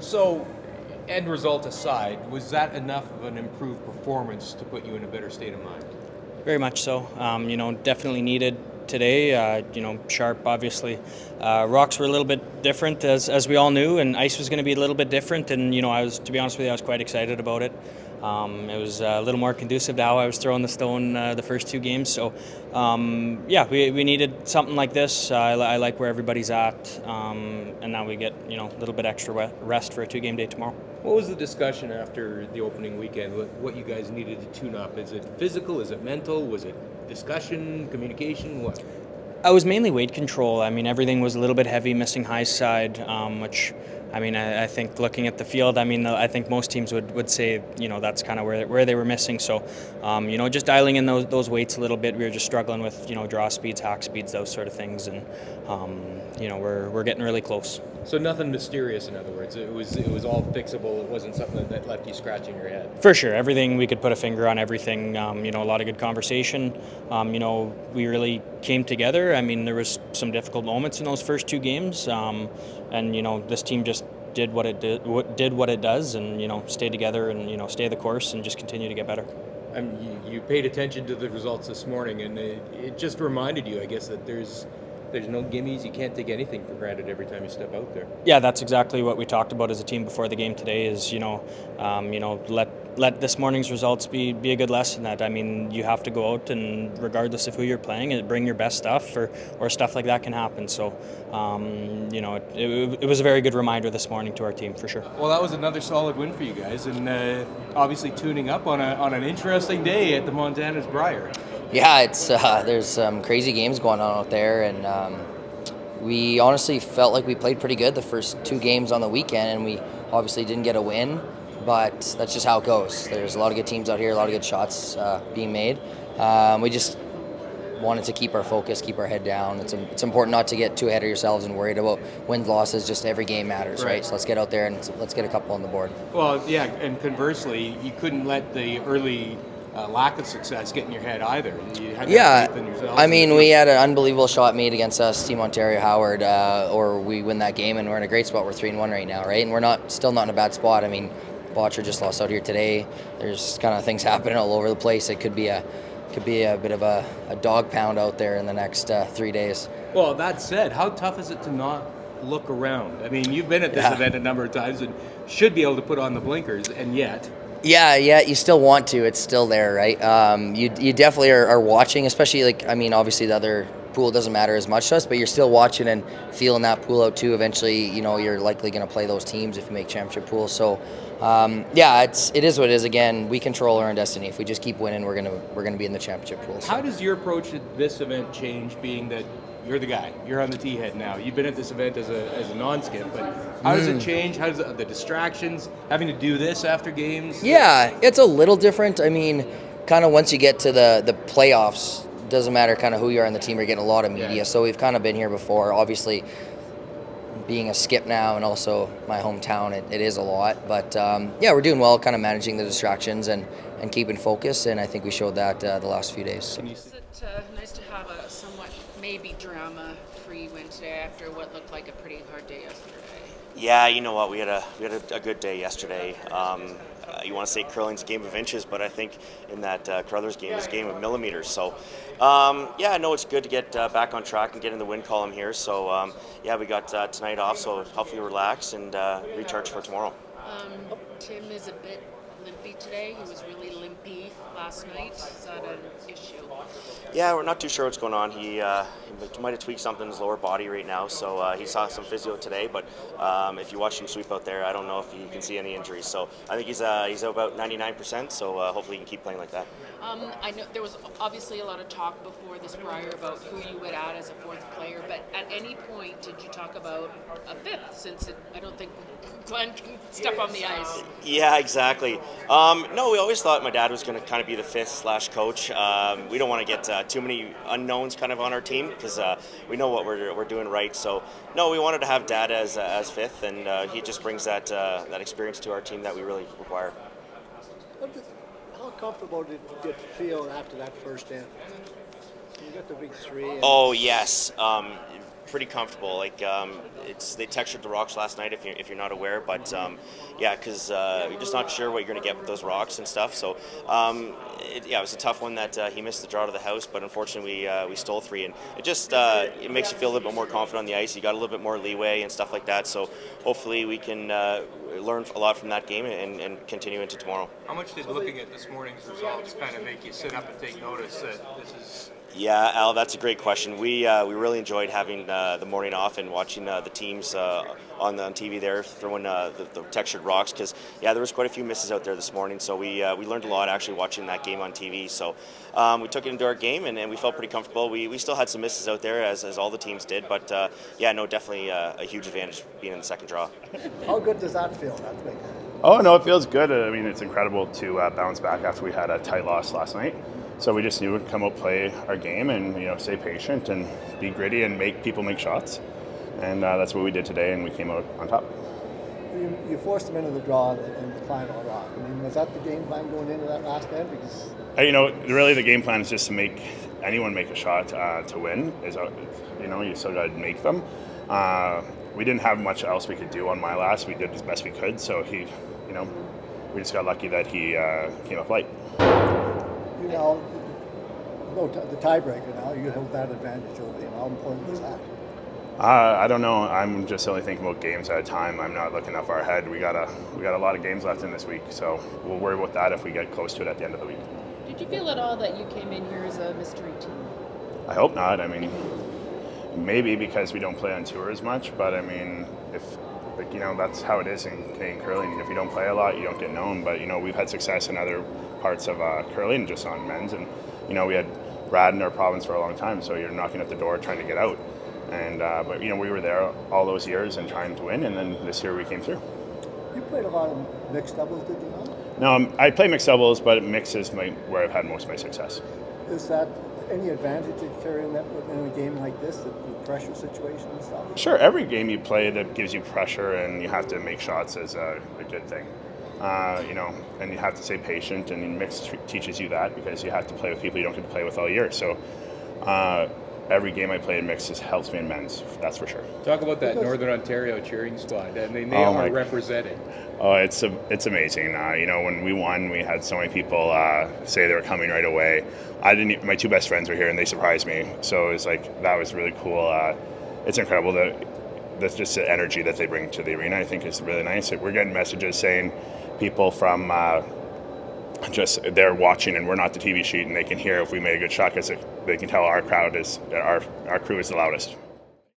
So, end result aside, was that enough of an improved performance to put you in a better state of mind? Very much so. Definitely needed today. Sharp, obviously. Rocks were a little bit different, as we all knew, and ice was going to be a little bit different. And to be honest with you, I was quite excited about it. It was a little more conducive to how I was throwing the stone the first two games. So, we needed something like this. I like where everybody's at, and now we get a little bit extra rest for a 2-game day tomorrow. What was the discussion after the opening weekend? What you guys needed to tune up? Is it physical? Is it mental? Was it discussion, communication? What? I was mainly weight control. I mean, everything was a little bit heavy, missing high side, which, I think looking at the field, I think most teams would say, that's kind of where they were missing. So, just dialing in those weights a little bit. We were just struggling with, draw speeds, hack speeds, those sort of things. And, we're getting really close. So nothing mysterious, in other words. It was all fixable. It wasn't something that left you scratching your head. For sure, everything we could put a finger on everything. A lot of good conversation. We really came together. There was some difficult moments in those first 2 games, and this team just did what it does, and stay together and stay the course and just continue to get better. You paid attention to the results this morning, and it just reminded you, I guess, that there's no gimmies. You can't take anything for granted every time you step out there. Yeah, that's exactly what we talked about as a team before the game today. Is let this morning's results be a good lesson. That you have to go out and regardless of who you're playing, and bring your best stuff, or stuff like that can happen. So, it was a very good reminder this morning to our team for sure. Well, that was another solid win for you guys, and obviously tuning up on an interesting day at the Montana's Brier. Yeah, it's there's some crazy games going on out there, and we honestly felt like we played pretty good the first 2 games on the weekend, and we obviously didn't get a win, but that's just how it goes. There's a lot of good teams out here, a lot of good shots being made. We just wanted to keep our focus, keep our head down. It's important not to get too ahead of yourselves and worried about wins, losses. Just every game matters, right? So let's get out there and let's get a couple on the board. Well, yeah, and conversely, you couldn't let the early lack of success get in your head either. You had to have faith in yourself. We had an unbelievable shot made against us, Team Ontario Howard, or we win that game, and we're in a great spot. We're 3-1 right now, right? And we're still not in a bad spot. Botcher just lost out here today. There's kind of things happening all over the place. It could be a bit of a dog pound out there in the next 3 days. Well, that said, how tough is it to not look around? You've been at this event a number of times and should be able to put on the blinkers, and yet. Yeah, you still want to. It's still there, right? You definitely are watching, especially obviously the other pool doesn't matter as much to us, but you're still watching and feeling that pool out too. Eventually, you're likely going to play those teams if you make championship pools. So, it is what it is. Again, we control our own destiny. If we just keep winning, we're gonna be in the championship pools. How does your approach to this event change, being that you're the guy, you're on the tee head now? You've been at this event as a non-skip, but how does it change? How does the distractions, having to do this after games? Yeah, it's a little different. Kind of once you get to the playoffs, doesn't matter kind of who you are on the team, you're getting a lot of media. Yeah. So we've kind of been here before. Obviously, being a skip now and also my hometown, it is a lot. But we're doing well, kind of managing the distractions and keeping focus, and I think we showed that the last few days. Is it nice to have a somewhat maybe drama-free win today after what looked like a pretty hard day yesterday? Yeah, you know what, we had a good day yesterday. You want to say curling's a game of inches, but I think in that Carruthers game is a game of millimeters. So, I know it's good to get back on track and get in the win column here. So, we got tonight off, so hopefully relax and recharge for tomorrow. Tim is a bit limpy today. He was really limpy last night. Is that an issue? Yeah, we're not too sure what's going on. He might have tweaked something in his lower body right now, so he saw some physio today. But if you watch him sweep out there, I don't know if you can see any injuries. So I think he's about 99%. So hopefully he can keep playing like that. I know there was obviously a lot of talk before this Brier about who you would add as a 4th player, but at any point did you talk about a 5th? Since I don't think Glenn can step on the ice. Yeah, exactly. No, we always thought my dad was going to kind of be the 5th/coach. We don't want to get too many unknowns kind of on our team because we know what we're doing right. So no, we wanted to have Dad as 5th, and he just brings that experience to our team that we really require. How comfortable did you feel after that first inning? You got the big 3. Oh yes, pretty comfortable. Like they textured the rocks last night, if you're not aware, but yeah, because you're just not sure what you're going to get with those rocks and stuff. So it was a tough one that he missed the draw to the house, but unfortunately we stole 3, and it just it makes you feel a little bit more confident on the ice. You got a little bit more leeway and stuff like that. So hopefully we can learn a lot from that game and continue into tomorrow. How much did looking at this morning's results kind of make you sit up and take notice that this is? Yeah, Al, that's a great question. We really enjoyed having the morning off and watching the teams on TV there throwing the textured rocks, because there was quite a few misses out there this morning. So we learned a lot actually watching that game on TV. So we took it into our game and we felt pretty comfortable. We still had some misses out there as all the teams did, but definitely a huge advantage being in the second draw. How good does that feel? That's big. Oh, no, it feels good. I mean, it's incredible to bounce back after we had a tight loss last night. So we just knew we'd come out, play our game, and stay patient and be gritty and make people make shots. And that's what we did today, and we came out on top. You forced them into the draw in the final rock. I mean, was that the game plan going into that last end? Because really the game plan is just to make anyone make a shot to win. You still got to make them. We didn't have much else we could do on my last. We did as best we could. So we just got lucky that he came up light. The tiebreaker now, you have that advantage over him. How important is that? I don't know. I'm just only thinking about games at a time. I'm not looking that far ahead. We got a lot of games left in this week, so we'll worry about that if we get close to it at the end of the week. Did you feel at all that you came in here as a mystery team? I hope not. I mean, maybe because we don't play on tour as much, but I mean, that's how it is in Canadian curling. If you don't play a lot, you don't get known. But we've had success in other parts of curling, just on men's, and we had Brad in our province for a long time. So you're knocking at the door trying to get out, and but we were there all those years and trying to win, and then this year we came through. You played a lot of mixed doubles, did you not? No, I play mixed doubles, but mix is where I've had most of my success. Is that any advantage to carrying that in a game like this, the pressure situation and stuff? Sure, every game you play that gives you pressure and you have to make shots is a good thing. And you have to stay patient, and mix teaches you that because you have to play with people you don't get to play with all year. So every game I play in mix helps me in men's, that's for sure. Talk about that Northern Ontario cheering squad. I mean, they are represented. Oh, it's amazing. When we won, we had so many people say they were coming right away. My 2 best friends were here, and they surprised me. So it was that was really cool. It's incredible that's just the energy that they bring to the arena. I think is really nice. We're getting messages saying people from just they're watching, and we're not the TV sheet, and they can hear if we made a good shot because they can tell our crew is the loudest.